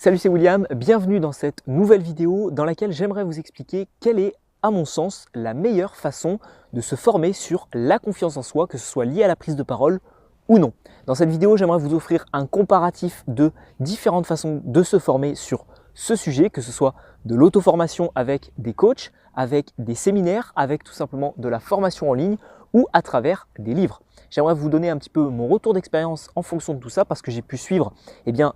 Salut, c'est William, bienvenue dans cette nouvelle vidéo dans laquelle j'aimerais vous expliquer quelle est, à mon sens, la meilleure façon de se former sur la confiance en soi, que ce soit lié à la prise de parole ou non. Dans cette vidéo, j'aimerais vous offrir un comparatif de différentes façons de se former sur ce sujet, que ce soit de l'auto-formation avec des coachs, avec des séminaires, avec tout simplement de la formation en ligne ou à travers des livres. J'aimerais vous donner un petit peu mon retour d'expérience en fonction de tout ça parce que j'ai pu suivre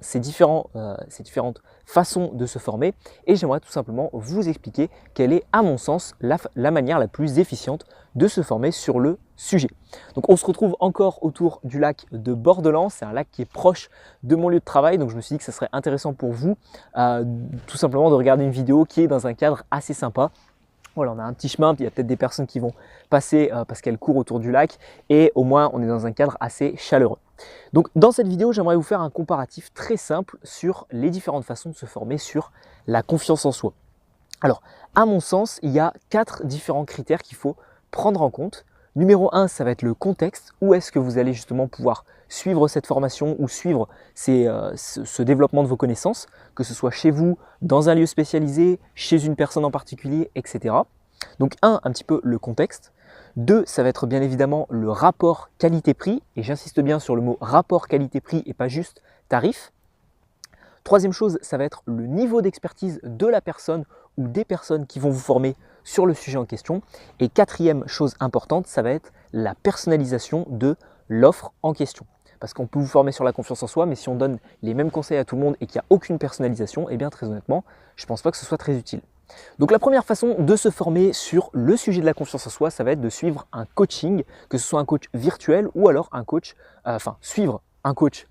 ces différentes façons de se former et j'aimerais tout simplement vous expliquer quelle est, à mon sens, la manière la plus efficiente de se former sur le sujet. Donc on se retrouve encore autour du lac de Bordelan, c'est un lac qui est proche de mon lieu de travail, donc je me suis dit que ce serait intéressant pour vous tout simplement de regarder une vidéo qui est dans un cadre assez sympa. Voilà, on a un petit chemin, puis il y a peut-être des personnes qui vont passer parce qu'elles courent autour du lac et au moins on est dans un cadre assez chaleureux. Donc dans cette vidéo, j'aimerais vous faire un comparatif très simple sur les différentes façons de se former sur la confiance en soi. Alors, à mon sens, il y a 4 différents critères qu'il faut prendre en compte. Numéro 1, ça va être le contexte. Où est-ce que vous allez justement pouvoir suivre cette formation ou suivre ce développement de vos connaissances, que ce soit chez vous, dans un lieu spécialisé, chez une personne en particulier, etc. Donc un petit peu le contexte. 2, ça va être bien évidemment le rapport qualité-prix. Et j'insiste bien sur le mot rapport qualité-prix et pas juste tarif. Troisième chose, ça va être le niveau d'expertise de la personne ou des personnes qui vont vous former sur le sujet en question. Et quatrième chose importante, ça va être la personnalisation de l'offre en question. Parce qu'on peut vous former sur la confiance en soi, mais si on donne les mêmes conseils à tout le monde et qu'il n'y a aucune personnalisation, eh bien très honnêtement, je ne pense pas que ce soit très utile. Donc la première façon de se former sur le sujet de la confiance en soi, ça va être de suivre un coaching, que ce soit un coach virtuel ou alors un coach, suivre un coach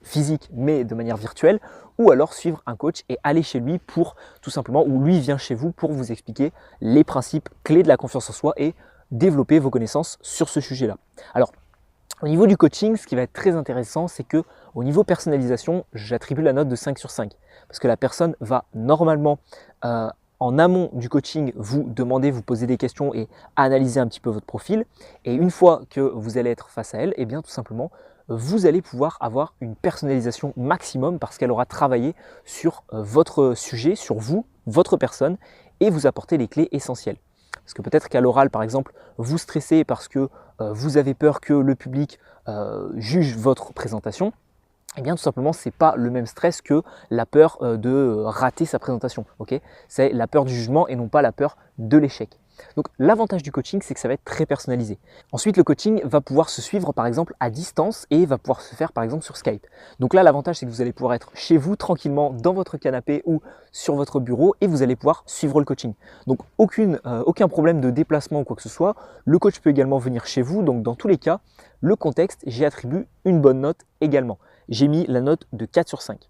physique mais de manière virtuelle, ou alors suivre un coach et aller chez lui pour tout simplement, ou lui vient chez vous pour vous expliquer les principes clés de la confiance en soi et développer vos connaissances sur ce sujet-là. Alors, au niveau du coaching, ce qui va être très intéressant, c'est que au niveau personnalisation, j'attribue la note de 5 sur 5 parce que la personne va normalement en amont du coaching vous demander, vous poser des questions et analyser un petit peu votre profil. Et une fois que vous allez être face à elle, eh bien tout simplement, vous allez pouvoir avoir une personnalisation maximum parce qu'elle aura travaillé sur votre sujet, sur vous, votre personne et vous apporter les clés essentielles. Parce que peut-être qu'à l'oral, par exemple, vous stressez parce que vous avez peur que le public juge votre présentation. Eh bien, tout simplement, ce n'est pas le même stress que la peur de rater sa présentation. Okay, c'est la peur du jugement et non pas la peur de l'échec. Donc l'avantage du coaching, c'est que ça va être très personnalisé. Ensuite, le coaching va pouvoir se suivre par exemple à distance et va pouvoir se faire par exemple sur Skype. Donc là, l'avantage, c'est que vous allez pouvoir être chez vous tranquillement dans votre canapé ou sur votre bureau et vous allez pouvoir suivre le coaching. Donc aucun problème de déplacement ou quoi que ce soit. Le coach peut également venir chez vous. Donc dans tous les cas, le contexte, j'y attribue une bonne note également. J'ai mis la note de 4 sur 5.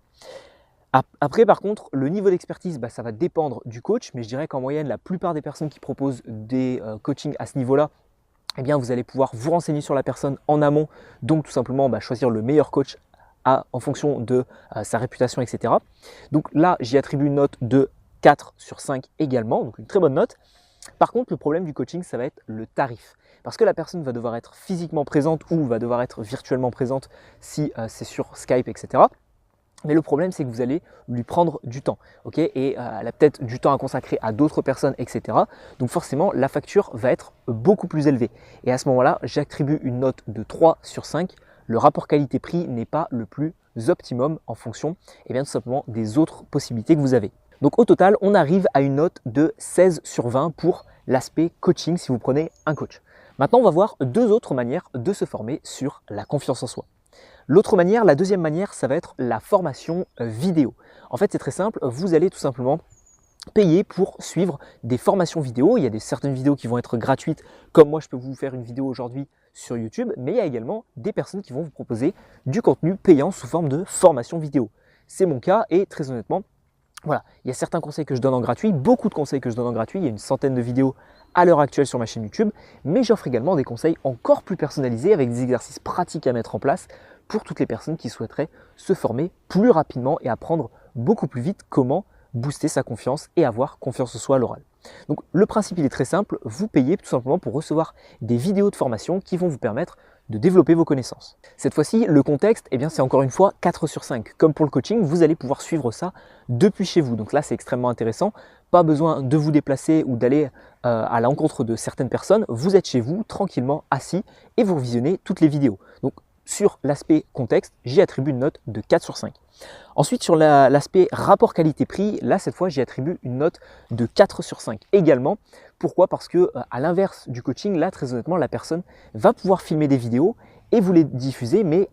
Après, par contre, le niveau d'expertise, ça va dépendre du coach, mais je dirais qu'en moyenne, la plupart des personnes qui proposent des coachings à ce niveau-là, eh bien, vous allez pouvoir vous renseigner sur la personne en amont, donc tout simplement choisir le meilleur coach en fonction de sa réputation, etc. Donc là, j'y attribue une note de 4 sur 5 également, donc une très bonne note. Par contre, le problème du coaching, ça va être le tarif. Parce que la personne va devoir être physiquement présente ou va devoir être virtuellement présente si c'est sur Skype, etc. Mais le problème, c'est que vous allez lui prendre du temps, et elle a peut-être du temps à consacrer à d'autres personnes, etc. Donc forcément, la facture va être beaucoup plus élevée. Et à ce moment-là, j'attribue une note de 3 sur 5. Le rapport qualité-prix n'est pas le plus optimum en fonction tout simplement des autres possibilités que vous avez. Donc au total, on arrive à une note de 16 sur 20 pour l'aspect coaching si vous prenez un coach. Maintenant, on va voir 2 autres manières de se former sur la confiance en soi. L'autre manière, la deuxième manière, ça va être la formation vidéo. En fait, c'est très simple, vous allez tout simplement payer pour suivre des formations vidéo. Il y a certaines vidéos qui vont être gratuites, comme moi je peux vous faire une vidéo aujourd'hui sur YouTube, mais il y a également des personnes qui vont vous proposer du contenu payant sous forme de formation vidéo. C'est mon cas et très honnêtement, voilà, il y a certains conseils que je donne en gratuit, beaucoup de conseils que je donne en gratuit, il y a une centaine de vidéos à l'heure actuelle sur ma chaîne YouTube, mais j'offre également des conseils encore plus personnalisés avec des exercices pratiques à mettre en place pour toutes les personnes qui souhaiteraient se former plus rapidement et apprendre beaucoup plus vite comment booster sa confiance et avoir confiance en soi à l'oral. Donc le principe il est très simple, vous payez tout simplement pour recevoir des vidéos de formation qui vont vous permettre de développer vos connaissances. Cette fois-ci, le contexte, eh bien, c'est encore une fois 4 sur 5. Comme pour le coaching, vous allez pouvoir suivre ça depuis chez vous. Donc là, c'est extrêmement intéressant. Pas besoin de vous déplacer ou d'aller à l'encontre de certaines personnes. Vous êtes chez vous, tranquillement, assis, et vous visionnez toutes les vidéos. Donc, sur l'aspect contexte, j'y attribue une note de 4 sur 5. Ensuite, sur l'aspect rapport qualité-prix, là, cette fois, j'y attribue une note de 4 sur 5 également. Pourquoi? Parce que, à l'inverse du coaching, là, très honnêtement, la personne va pouvoir filmer des vidéos et vous les diffuser, mais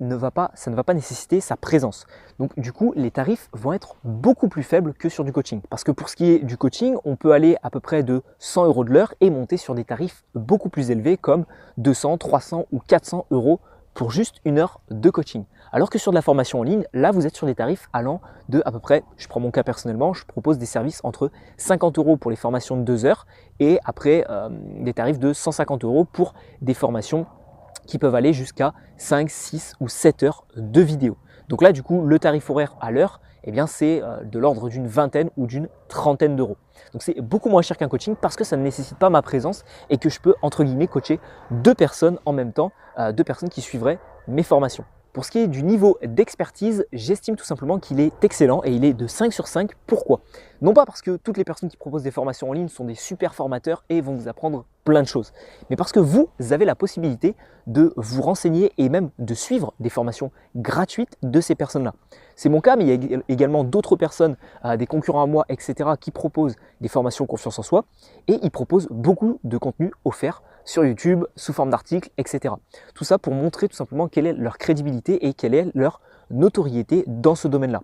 ça ne va pas nécessiter sa présence. Donc, du coup, les tarifs vont être beaucoup plus faibles que sur du coaching. Parce que pour ce qui est du coaching, on peut aller à peu près de 100 € de l'heure et monter sur des tarifs beaucoup plus élevés comme 200, 300 ou 400 € pour juste une heure de coaching. Alors que sur de la formation en ligne, là vous êtes sur des tarifs allant de à peu près, je prends mon cas personnellement, je propose des services entre 50 € pour les formations de 2 heures et après des tarifs de 150 € pour des formations qui peuvent aller jusqu'à 5, 6 ou 7 heures de vidéo. Donc là du coup le tarif horaire à l'heure, eh bien c'est de l'ordre d'une vingtaine ou d'une trentaine d'euros. Donc c'est beaucoup moins cher qu'un coaching parce que ça ne nécessite pas ma présence et que je peux entre guillemets coacher 2 personnes en même temps, 2 personnes qui suivraient mes formations. Pour ce qui est du niveau d'expertise, j'estime tout simplement qu'il est excellent et il est de 5 sur 5. Pourquoi? Non pas parce que toutes les personnes qui proposent des formations en ligne sont des super formateurs et vont vous apprendre plein de choses, mais parce que vous avez la possibilité de vous renseigner et même de suivre des formations gratuites de ces personnes-là. C'est mon cas, mais il y a également d'autres personnes, des concurrents à moi, etc., qui proposent des formations confiance en soi et ils proposent beaucoup de contenu offert sur YouTube, sous forme d'articles, etc. Tout ça pour montrer tout simplement quelle est leur crédibilité et quelle est leur notoriété dans ce domaine-là.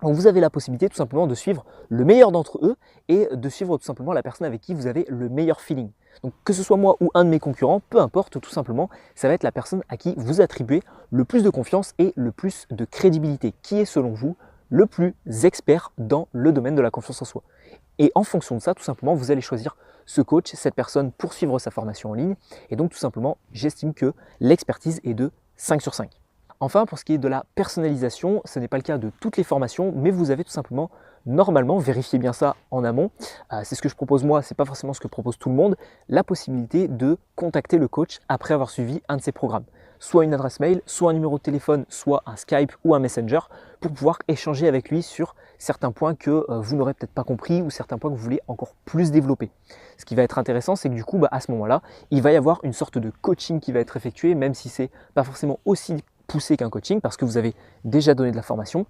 Donc vous avez la possibilité tout simplement de suivre le meilleur d'entre eux et de suivre tout simplement la personne avec qui vous avez le meilleur feeling. Donc que ce soit moi ou un de mes concurrents, peu importe, tout simplement, ça va être la personne à qui vous attribuez le plus de confiance et le plus de crédibilité, qui est selon vous le plus expert dans le domaine de la confiance en soi. Et en fonction de ça, tout simplement, vous allez choisir ce coach, cette personne pour suivre sa formation en ligne. Et donc tout simplement, j'estime que l'expertise est de 5 sur 5. Enfin, pour ce qui est de la personnalisation, ce n'est pas le cas de toutes les formations, mais vous avez tout simplement, normalement, vérifiez bien ça en amont, c'est ce que je propose moi, c'est pas forcément ce que propose tout le monde, la possibilité de contacter le coach après avoir suivi un de ses programmes. Soit une adresse mail, soit un numéro de téléphone, soit un Skype ou un Messenger, pour pouvoir échanger avec lui sur certains points que vous n'aurez peut-être pas compris ou certains points que vous voulez encore plus développer. Ce qui va être intéressant, c'est que du coup, à ce moment-là, il va y avoir une sorte de coaching qui va être effectué, même si c'est pas forcément aussi poussé qu'un coaching parce que vous avez déjà donné de la formation,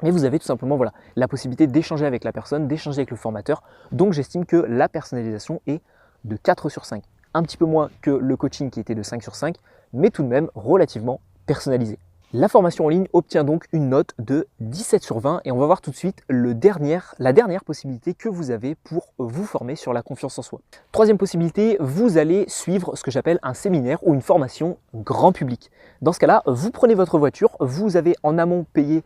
mais vous avez tout simplement la possibilité d'échanger avec la personne, d'échanger avec le formateur. Donc j'estime que la personnalisation est de 4 sur 5. Un petit peu moins que le coaching qui était de 5 sur 5, mais tout de même relativement personnalisé. La formation en ligne obtient donc une note de 17 sur 20 et on va voir tout de suite la dernière possibilité que vous avez pour vous former sur la confiance en soi. Troisième possibilité, vous allez suivre ce que j'appelle un séminaire ou une formation grand public. Dans ce cas-là, vous prenez votre voiture, vous avez en amont payé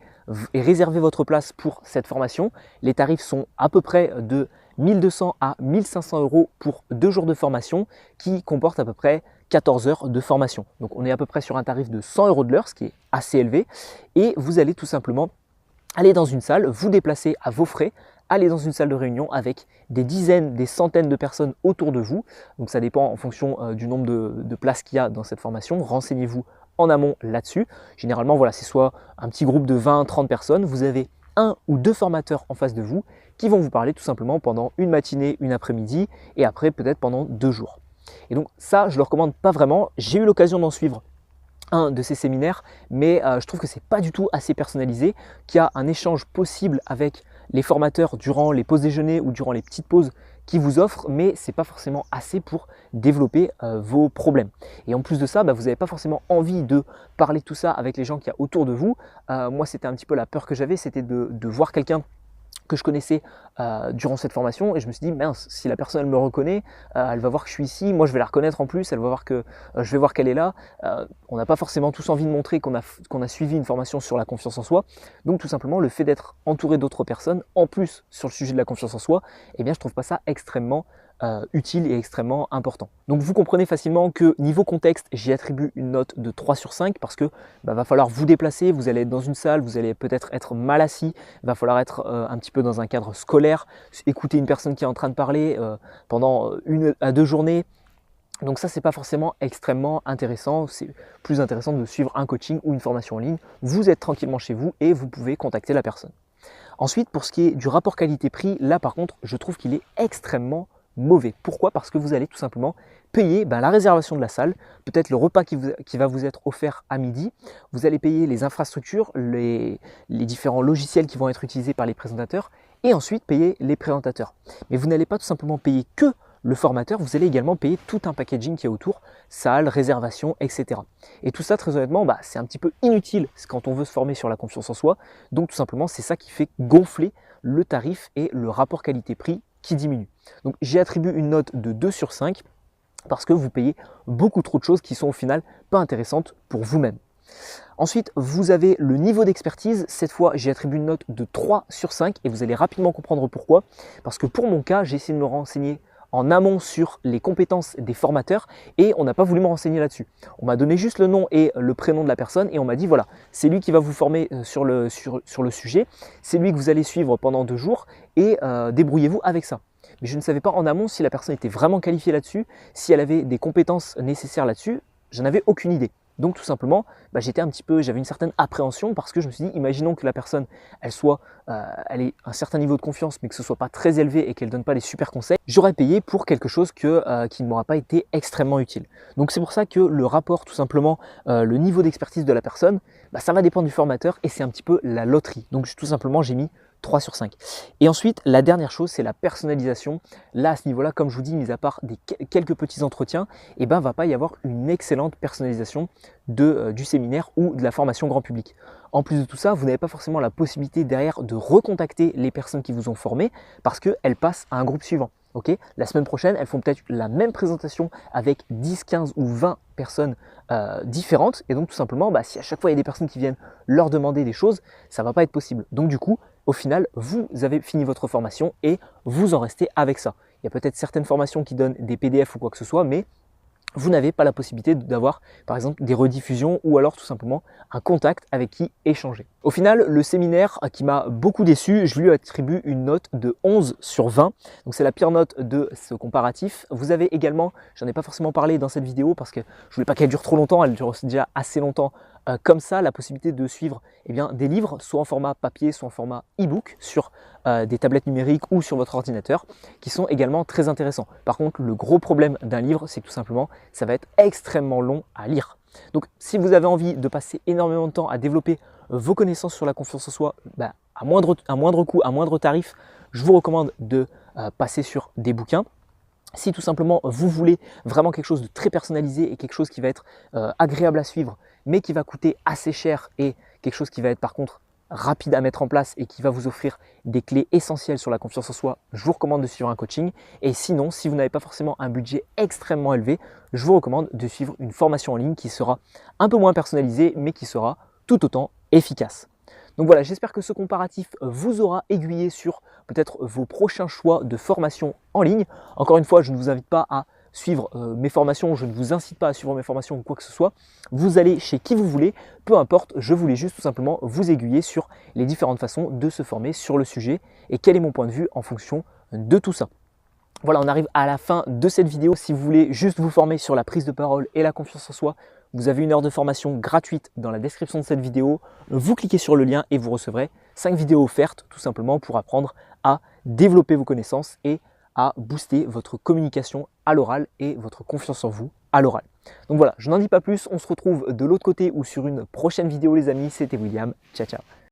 et réservé votre place pour cette formation. Les tarifs sont à peu près de 1200 à 1500 € pour 2 jours de formation qui comportent à peu près 14 heures de formation. Donc on est à peu près sur un tarif de 100 € de l'heure, ce qui est assez élevé. Et vous allez tout simplement aller dans une salle, vous déplacer à vos frais, aller dans une salle de réunion avec des dizaines, des centaines de personnes autour de vous. Donc ça dépend en fonction du nombre de places qu'il y a dans cette formation. Renseignez-vous en amont là-dessus. Généralement, c'est soit un petit groupe de 20-30 personnes. Vous avez un ou deux formateurs en face de vous qui vont vous parler tout simplement pendant une matinée, une après-midi et après peut-être pendant 2 jours. Et donc ça, je ne le recommande pas vraiment. J'ai eu l'occasion d'en suivre un de ces séminaires, mais je trouve que c'est pas du tout assez personnalisé, qu'il y a un échange possible avec les formateurs durant les pauses déjeuner ou durant les petites pauses qu'ils vous offrent, mais c'est pas forcément assez pour développer vos problèmes. Et en plus de ça, vous n'avez pas forcément envie de parler de tout ça avec les gens qu'il y a autour de vous. Moi, c'était un petit peu la peur que j'avais, c'était de voir quelqu'un que je connaissais durant cette formation et je me suis dit mince, si la personne elle me reconnaît, elle va voir que je suis ici, moi je vais la reconnaître en plus, elle va voir que je vais voir qu'elle est là. On n'a pas forcément tous envie de montrer qu'on a suivi une formation sur la confiance en soi, donc tout simplement le fait d'être entouré d'autres personnes en plus sur le sujet de la confiance en soi, eh bien je trouve pas ça extrêmement utile et extrêmement important. Donc vous comprenez facilement que niveau contexte, j'y attribue une note de 3 sur 5 parce que va falloir vous déplacer, vous allez être dans une salle, vous allez peut-être être mal assis, il va falloir être un petit peu dans un cadre scolaire, écouter une personne qui est en train de parler pendant 1 à 2 journées. Donc ça, c'est pas forcément extrêmement intéressant. C'est plus intéressant de suivre un coaching ou une formation en ligne. Vous êtes tranquillement chez vous et vous pouvez contacter la personne. Ensuite, pour ce qui est du rapport qualité-prix, là par contre, je trouve qu'il est extrêmement mauvais. Pourquoi? Parce que vous allez tout simplement payer la réservation de la salle, peut-être le repas qui va vous être offert à midi, vous allez payer les infrastructures, les différents logiciels qui vont être utilisés par les présentateurs et ensuite payer les présentateurs. Mais vous n'allez pas tout simplement payer que le formateur, vous allez également payer tout un packaging qui est autour, salle, réservation, etc. Et tout ça, très honnêtement, c'est un petit peu inutile quand on veut se former sur la confiance en soi. Donc tout simplement, c'est ça qui fait gonfler le tarif et le rapport qualité-prix qui diminue. Donc j'ai attribué une note de 2 sur 5 parce que vous payez beaucoup trop de choses qui sont au final pas intéressantes pour vous-même. Ensuite, vous avez le niveau d'expertise. Cette fois, j'ai attribué une note de 3 sur 5 et vous allez rapidement comprendre pourquoi. Parce que pour mon cas, j'ai essayé de me renseigner en amont sur les compétences des formateurs et on n'a pas voulu me renseigner là-dessus. On m'a donné juste le nom et le prénom de la personne et on m'a dit voilà, c'est lui qui va vous former sur le sujet, c'est lui que vous allez suivre pendant 2 jours et débrouillez-vous avec ça. Mais je ne savais pas en amont si la personne était vraiment qualifiée là-dessus, si elle avait des compétences nécessaires là-dessus, je n'avais aucune idée. Donc tout simplement, j'avais une certaine appréhension parce que je me suis dit, imaginons que la personne, elle ait un certain niveau de confiance, mais que ce ne soit pas très élevé et qu'elle ne donne pas les super conseils, j'aurais payé pour quelque chose qui ne m'aura pas été extrêmement utile. Donc c'est pour ça que le rapport, tout simplement, le niveau d'expertise de la personne, ça va dépendre du formateur et c'est un petit peu la loterie. Donc tout simplement, j'ai mis 3 sur 5. Et ensuite, la dernière chose, c'est la personnalisation. Là, à ce niveau-là, comme je vous dis, mis à part quelques petits entretiens, va pas y avoir une excellente personnalisation du séminaire ou de la formation grand public. En plus de tout ça, vous n'avez pas forcément la possibilité derrière de recontacter les personnes qui vous ont formé parce qu'elles passent à un groupe suivant. La semaine prochaine, elles font peut-être la même présentation avec 10, 15 ou 20 personnes différentes. Et donc tout simplement, si à chaque fois il y a des personnes qui viennent leur demander des choses, ça ne va pas être possible. Donc du coup, au final, vous avez fini votre formation et vous en restez avec ça. Il y a peut-être certaines formations qui donnent des PDF ou quoi que ce soit, mais vous n'avez pas la possibilité d'avoir par exemple des rediffusions ou alors tout simplement un contact avec qui échanger. Au final, le séminaire qui m'a beaucoup déçu, je lui attribue une note de 11 sur 20. Donc c'est la pire note de ce comparatif. Vous avez également, j'en ai pas forcément parlé dans cette vidéo parce que je voulais pas qu'elle dure trop longtemps, elle dure déjà assez longtemps. Comme ça, la possibilité de suivre des livres, soit en format papier, soit en format e-book, sur des tablettes numériques ou sur votre ordinateur, qui sont également très intéressants. Par contre, le gros problème d'un livre, c'est que tout simplement, ça va être extrêmement long à lire. Donc, si vous avez envie de passer énormément de temps à développer vos connaissances sur la confiance en soi, à moindre coût, à moindre tarif, je vous recommande de passer sur des bouquins. Si tout simplement vous voulez vraiment quelque chose de très personnalisé et quelque chose qui va être agréable à suivre, mais qui va coûter assez cher et quelque chose qui va être par contre rapide à mettre en place et qui va vous offrir des clés essentielles sur la confiance en soi, je vous recommande de suivre un coaching. Et sinon, si vous n'avez pas forcément un budget extrêmement élevé, je vous recommande de suivre une formation en ligne qui sera un peu moins personnalisée, mais qui sera tout autant efficace. Donc voilà, j'espère que ce comparatif vous aura aiguillé sur peut-être vos prochains choix de formation en ligne. Encore une fois, je ne vous invite pas à suivre mes formations, je ne vous incite pas à suivre mes formations ou quoi que ce soit. Vous allez chez qui vous voulez, peu importe, je voulais juste tout simplement vous aiguiller sur les différentes façons de se former sur le sujet et quel est mon point de vue en fonction de tout ça. Voilà, on arrive à la fin de cette vidéo. Si vous voulez juste vous former sur la prise de parole et la confiance en soi, vous avez une heure de formation gratuite dans la description de cette vidéo. Vous cliquez sur le lien et vous recevrez 5 vidéos offertes tout simplement pour apprendre à développer vos connaissances et à booster votre communication à l'oral et votre confiance en vous à l'oral. Donc voilà, je n'en dis pas plus. On se retrouve de l'autre côté ou sur une prochaine vidéo les amis. C'était William. Ciao, ciao.